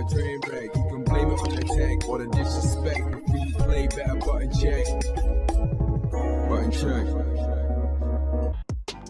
dream back. You can blame it on the tech or the disrespect. Before you play, better button check. Button check.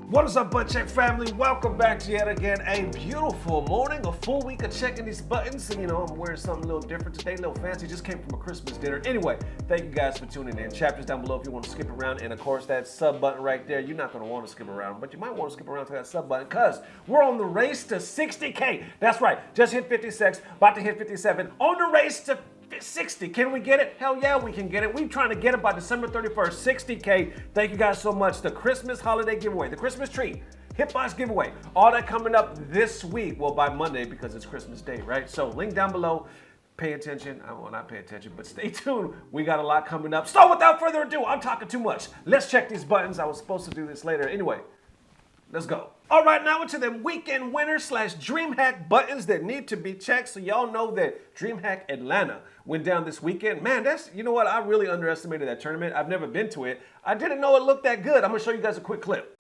What is up, Butt Check family? Welcome back to yet again a beautiful morning, a full week of checking these buttons. And I'm wearing something a little different today, a little fancy. Just came from a Christmas dinner. Anyway, thank you guys for tuning in. Chapters down below if you want to skip around. And of course, that sub button right there, you're not going to want to skip around, but you might want to skip around to that sub button because we're on the race to 60K. That's right, just hit 56, about to hit 57, on the race to 60. Can we get it? Hell yeah, we can get it. We're trying to get it by December 31st, 60K. Thank you guys so much. The Christmas holiday giveaway, the Christmas tree, Hitbox giveaway, all that coming up this week. Well, by Monday because it's Christmas Day, right? So link down below. Pay attention. I will not pay attention, but stay tuned. We got a lot coming up. So without further ado, I'm talking too much. Let's check these buttons. I was supposed to do this later. Anyway, let's go. All right, now into the weekend winner / DreamHack buttons that need to be checked. So y'all know that DreamHack Atlanta went down this weekend. Man, that's, you know what? I really underestimated that tournament. I've never been to it. I didn't know it looked that good. I'm gonna show you guys a quick clip.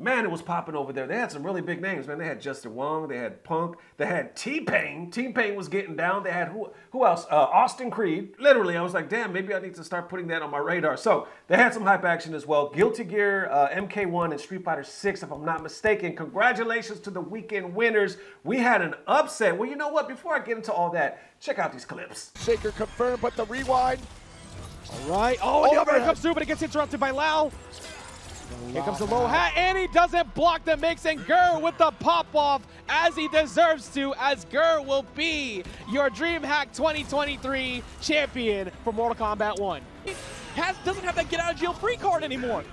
Man, it was popping over there. They had some really big names, man. They had Justin Wong, they had Punk, they had T-Pain. T-Pain was getting down. They had who else? Austin Creed. Literally, I was like, damn, maybe I need to start putting that on my radar. So they had some hype action as well. Guilty Gear, MK1, and Street Fighter 6, if I'm not mistaken. Congratulations to the weekend winners. We had an upset. Well, you know what? Before I get into all that, check out these clips. Shaker confirmed, but the rewind. All right. Oh, the overhead comes through, but it gets interrupted by Lau. Here comes the low hat, and he doesn't block the mix, and Gur with the pop-off, as he deserves to, as Gur will be your DreamHack 2023 champion for Mortal Kombat 1. Doesn't have that get-out-of-jail-free card anymore.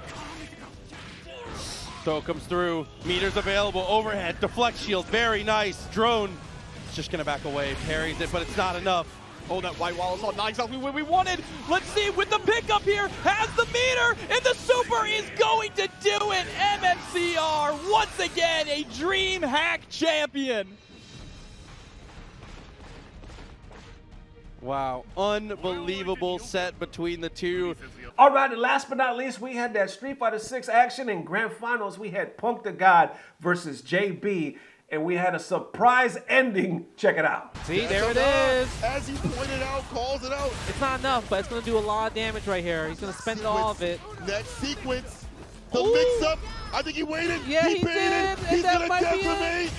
So it comes through, meters available, overhead, deflect shield, very nice. Drone, it's just gonna back away, parries it, but it's not enough. Oh, that white wall is not exactly what we wanted. Let's see with the pickup here, has the meter, and the super is going to do it. MMCR, once again, a DreamHack champion. Wow, unbelievable set between the two. All right, and last but not least, we had that Street Fighter 6 action in grand finals. We had Punk the God versus JB. And we had a surprise ending. Check it out. See, there it is. As he pointed out, calls it out. It's not enough, but it's going to do a lot of damage right here. He's going to spend all of it. Next sequence, the mix-up. I think he waited. Yeah, he paid did. it. He's going to decimate.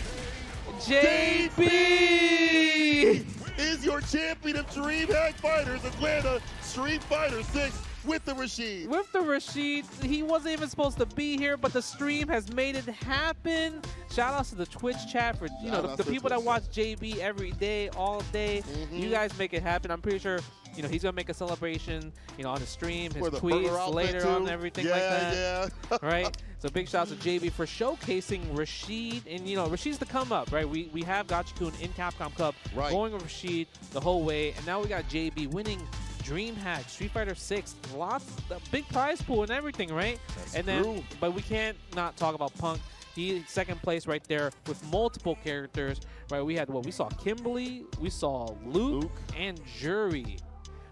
JB is your champion of DreamHack Fighters, Atlanta Street Fighter 6. With the Rashid. With the Rashid, he wasn't even supposed to be here, but the stream has made it happen. Shout outs to the Twitch chat for the people that watch JB every day, all day. You guys make it happen. I'm pretty sure he's gonna make a celebration on the stream, his tweets later on, and everything like that. Yeah. Right. So big shout out to JB for showcasing Rashid, and Rashid's the come up, right? We have Gachikun in Capcom Cup, going with Rashid the whole way, and now we got JB winning DreamHack, Street Fighter 6, lots, a big prize pool and everything, right? That's true. But we can't not talk about Punk. He's second place right there with multiple characters, right? We saw Kimberly, we saw Luke. And Jury.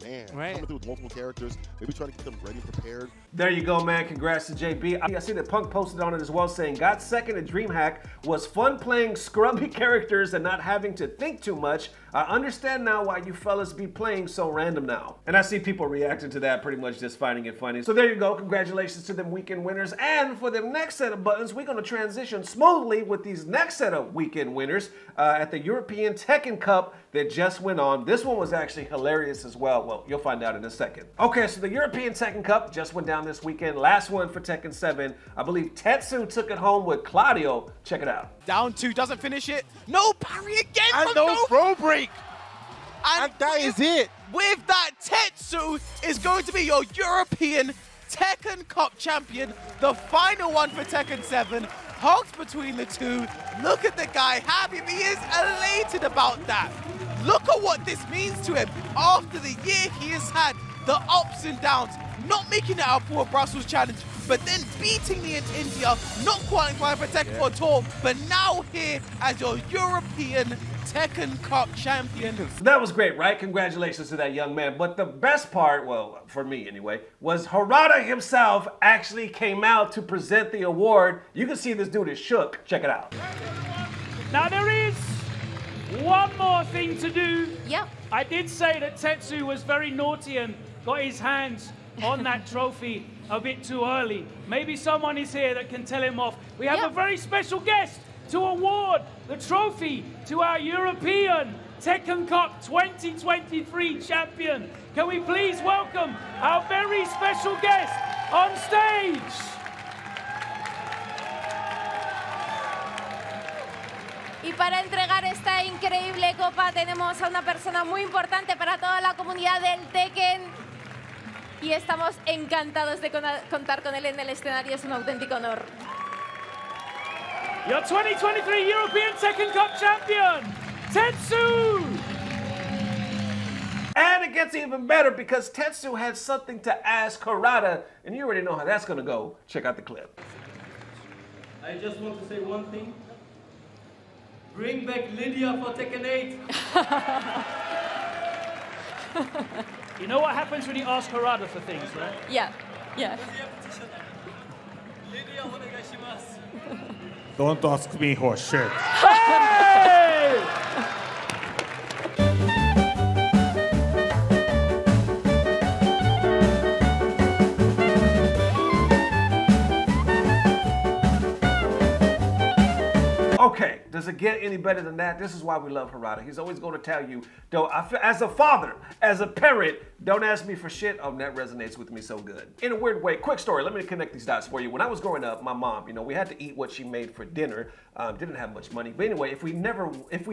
Man, coming through with multiple characters, maybe try to get them ready, prepared. There you go, man. Congrats to JB. I see that Punk posted on it as well, saying, got second at DreamHack, was fun playing scrubby characters and not having to think too much. I understand now why you fellas be playing so random now. And I see people reacting to that, pretty much just finding it funny. So there you go. Congratulations to them weekend winners. And for the next set of buttons, we're going to transition smoothly with these next set of weekend winners at the European Tekken Cup that just went on. This one was actually hilarious as well. Well, you'll find out in a second. Okay, so the European Tekken Cup just went down this weekend. Last one for Tekken 7. I believe Tetsu took it home with Claudio. Check it out. Down 2, doesn't finish it. No parry again. And no throw break. And that is it. With that, Tetsu Tetsu is going to be your European Tekken Cup champion, the final one for Tekken 7. Hugs between the two. Look at the guy happy. He is elated about that. Look at what this means to him after the year he has had, the ups and downs, not making it out for a Brussels challenge, but then beating the India, not qualifying for Tekken at all, but now here as your European Tekken Cup champion. That was great, right? Congratulations to that young man. But the best part, well, for me anyway, was Harada himself actually came out to present the award. You can see this dude is shook. Check it out. Now there is one more thing to do. Yep. I did say that Tetsu was very naughty and got his hands on that trophy a bit too early. Maybe someone is here that can tell him off. We have a very special guest to award the trophy to our European Tekken Cup 2023 champion. Can we please welcome our very special guest on stage? Y para entregar esta increíble copa tenemos a una persona muy importante para toda la comunidad del Tekken. Y estamos encantados de contar con él en el escenario, es un auténtico honor. Your 2023 European Tekken Cup champion, Tetsu! And it gets even better because Tetsu had something to ask Harada, and you already know how that's gonna go. Check out the clip. I just want to say one thing. Bring back Lydia for Tekken 8. You know what happens when you ask Harada for things, right? Yeah, yeah. Don't ask me for shit. Hey! Okay, does it get any better than that? This is why we love Harada. He's always going to tell you, as a father, as a parent, don't ask me for shit. Oh, that resonates with me so good. In a weird way, quick story, let me connect these dots for you. When I was growing up, my mom, we had to eat what she made for dinner. Didn't have much money. But anyway, if we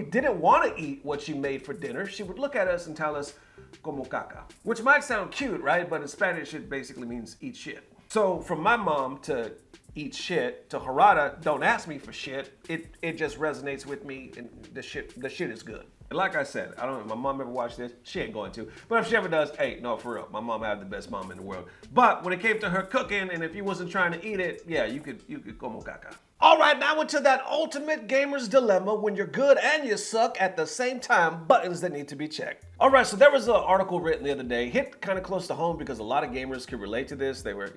didn't want to eat what she made for dinner, she would look at us and tell us, como caca. Which might sound cute, right? But in Spanish, it basically means eat shit. So from my mom to eat shit to Harada, don't ask me for shit, it just resonates with me, and the shit is good. And like I said, I don't know if my mom ever watched this, she ain't going to. But if she ever does, hey, no, for real, my mom had the best mom in the world. But when it came to her cooking, and if you wasn't trying to eat it, yeah, you could como caca. All right, now into that ultimate gamer's dilemma when you're good and you suck at the same time, buttons that need to be checked. All right, so there was an article written the other day, hit kind of close to home because a lot of gamers could relate to this. They were,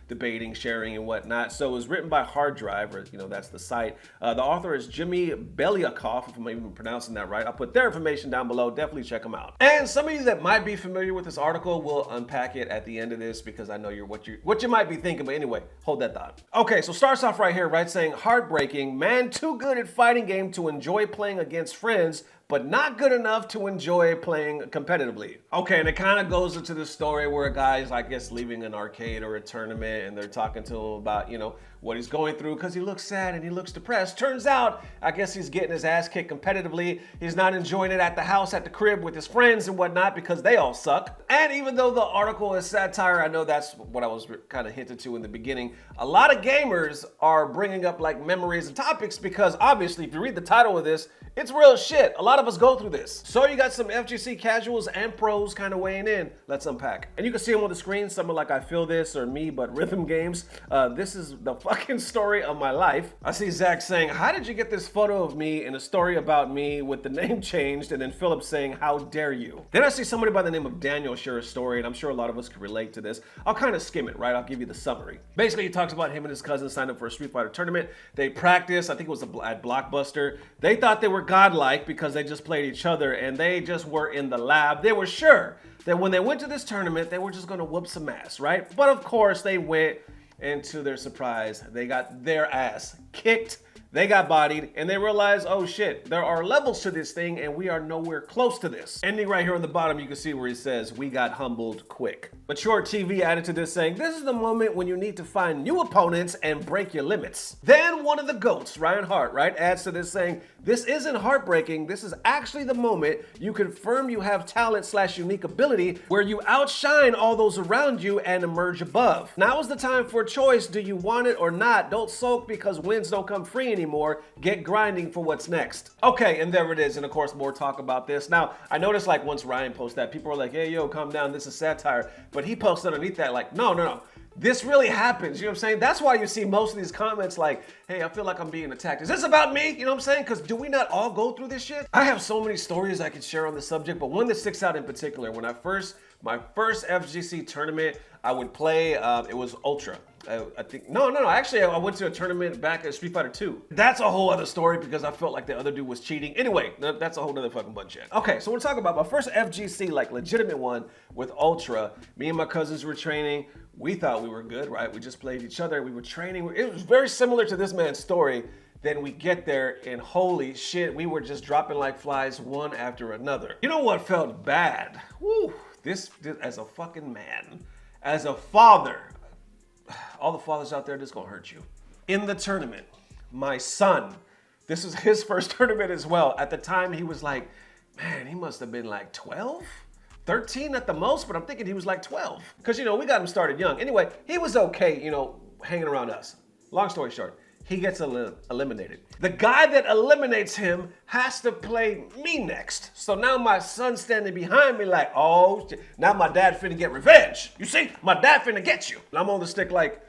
debating, sharing, and whatnot. So it was written by Hard Drive, or, that's the site. The author is Jimmy Belyakov, if I'm even pronouncing that right. I'll put their information down below. Definitely check them out. And some of you that might be familiar with this article will unpack it at the end of this because I know what you might be thinking. But anyway, hold that thought. Okay, so starts off right here, right, saying heartbreaking, man too good at fighting game to enjoy playing against friends, but not good enough to enjoy playing competitively. Okay, and it kind of goes into the story where a guy's, I guess, leaving an arcade or a tournament, and they're talking to him about, what he's going through because he looks sad and he looks depressed. Turns out, I guess he's getting his ass kicked competitively. He's not enjoying it at the house, at the crib with his friends and whatnot because they all suck. And even though the article is satire, I know that's what I was kind of hinted to in the beginning. A lot of gamers are bringing up like memories and topics because obviously if you read the title of this, it's real shit. A lot of us go through this. So you got some FGC casuals and pros kind of weighing in. Let's unpack. And you can see them on the screen, someone like I Feel This or me, but Rhythm Games. This is the fucking story of my life. I see Zach saying, how did you get this photo of me and a story about me with the name changed? And then Philip saying, how dare you? Then I see somebody by the name of Daniel share a story, and I'm sure a lot of us can relate to this. I'll kind of skim it, right? I'll give you the summary. Basically, he talks about him and his cousin signed up for a Street Fighter tournament. They practiced, I think it was at Blockbuster. They thought they were godlike because they just played each other and they just were in the lab. They were sure that when they went to this tournament, they were just gonna whoop some ass, right? But of course they went, and to their surprise, they got their ass kicked They got bodied and they realized, oh shit, there are levels to this thing and we are nowhere close to this. Ending right here on the bottom, you can see where he says, we got humbled quick. Mature TV added to this saying, this is the moment when you need to find new opponents and break your limits. Then one of the GOATs, Ryan Hart, right, adds to this saying, this isn't heartbreaking, this is actually the moment you confirm you have talent/unique ability where you outshine all those around you and emerge above. Now is the time for a choice, do you want it or not? Don't sulk because wins don't come free anymore. Get grinding for what's next. Okay, and there it is, and of course more talk about this. Now, I noticed like once Ryan posted that, people were like, hey yo, calm down, this is satire. But he posted underneath that like, no. This really happens, you know what I'm saying? That's why you see most of these comments like, hey, I feel like I'm being attacked. Is this about me? You know what I'm saying? Because do we not all go through this shit? I have so many stories I could share on this subject, but one that sticks out in particular, when my first FGC tournament, I would play, it was Ultra. I think, actually I went to a tournament back at Street Fighter 2. That's a whole other story because I felt like the other dude was cheating. Anyway, that's a whole nother fucking bunch of. Okay, so we're talking about my first FGC, like legitimate one with Ultra. Me and my cousins were training. We thought we were good, right? We just played each other. We were training. It was very similar to this man's story. Then we get there and holy shit, we were just dropping like flies one after another. You know what felt bad? Woo, this as a fucking man, as a father, all the fathers out there, this is gonna hurt you. In the tournament, my son, this was his first tournament as well. At the time, he was like, man, he must have been like 12, 13 at the most, but I'm thinking he was like 12. Because, you know, we got him started young. Anyway, he was okay, you know, hanging around us. Long story short, he gets eliminated. The guy that eliminates him has to play me next. So now my son's standing behind me like, oh, shit. Now my dad finna get revenge. You see, my dad finna get you. And I'm on the stick like,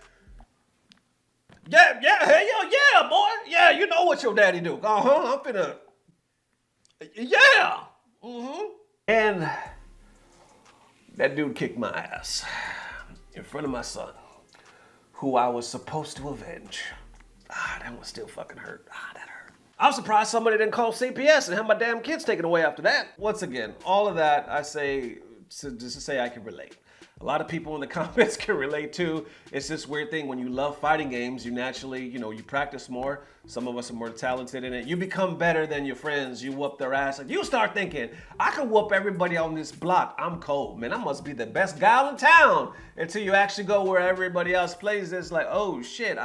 yeah, hey, yo, yeah, boy. Yeah, you know what your daddy do. I'm finna, yeah. And that dude kicked my ass in front of my son, who I was supposed to avenge. That one still fucking hurt. That hurt. I'm surprised somebody didn't call CPS and have my damn kids taken away after that. Once again, all of that I say just to say I can relate. A lot of people in the comments can relate too. It's this weird thing when you love fighting games, you naturally, you know, you practice more. Some of us are more talented in it. You become better than your friends. You whoop their ass. Like you start thinking, I can whoop everybody on this block. I'm cold, man. I must be the best guy in town. Until you actually go where everybody else plays. It's like, oh shit,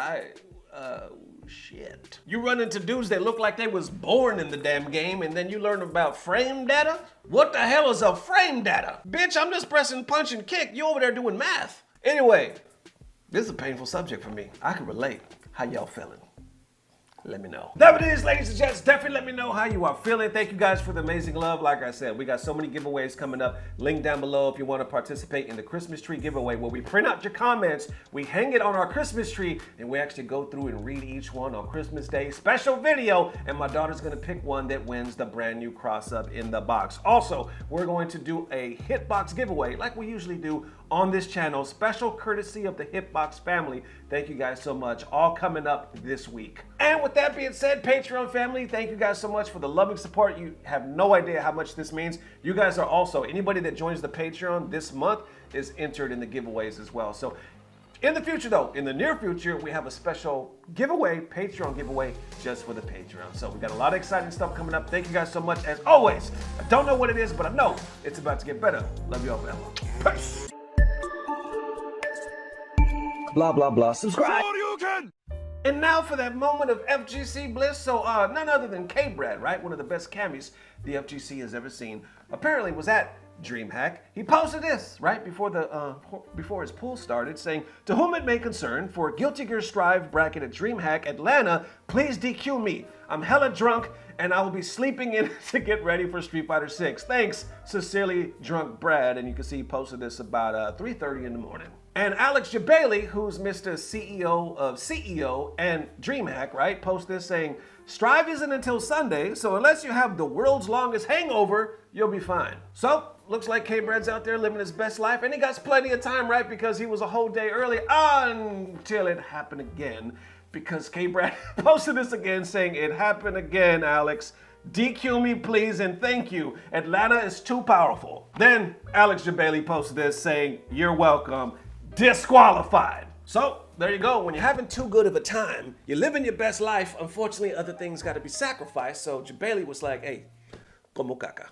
shit. You run into dudes that look like they was born in the damn game and then you learn about frame data? What the hell is a frame data? Bitch, I'm just pressing punch and kick. You over there doing math. Anyway, this is a painful subject for me. I can relate. How y'all feeling? Let me know. There it is, ladies and gents. Definitely let me know how you are feeling. Thank you guys for the amazing love. Like I said, we got so many giveaways coming up. Link down below if you want to participate in the Christmas tree giveaway where we print out your comments, we hang it on our Christmas tree, and we actually go through and read each one on Christmas Day. Special video, and my daughter's going to pick one that wins the brand new cross-up in the box. Also, we're going to do a Hitbox giveaway like we usually do on this channel, special courtesy of the Hitbox family. Thank you guys so much. All coming up this week. And with that being said, Patreon family, thank you guys so much for the loving support. You have no idea how much this means. You guys are also, anybody that joins the Patreon this month is entered in the giveaways as well. So in the future though, in the near future, we have a special giveaway, Patreon giveaway, just for the Patreon. So we got a lot of exciting stuff coming up. Thank you guys so much as always. I don't know what it is, but I know it's about to get better. Love you all forever. Peace. Blah, blah, blah. Subscribe. And now for that moment of FGC bliss. So none other than K-Brad, right? One of the best camis the FGC has ever seen. Apparently was at DreamHack. He posted this right before his pool started, saying, "To whom it may concern, for Guilty Gear Strive bracket at DreamHack Atlanta, please DQ me. I'm hella drunk and I will be sleeping in to get ready for Street Fighter 6. Thanks, sincerely, Drunk Brad." And you can see he posted this about 3:30 in the morning. And Alex Jabali, who's Mr. CEO of CEO and DreamHack, right, post this saying, "Strive isn't until Sunday, so unless you have the world's longest hangover, you'll be fine." So, looks like K-Brad's out there living his best life, and he got plenty of time, right, because he was a whole day early until it happened again, because K-Brad posted this again saying, "It happened again, Alex. DQ me, please, and thank you. Atlanta is too powerful." Then Alex Jabali posted this saying, "You're welcome. Disqualified." So, there you go. When you're having too good of a time, you're living your best life. Unfortunately, other things got to be sacrificed. So, Jabali was like, hey, como caca.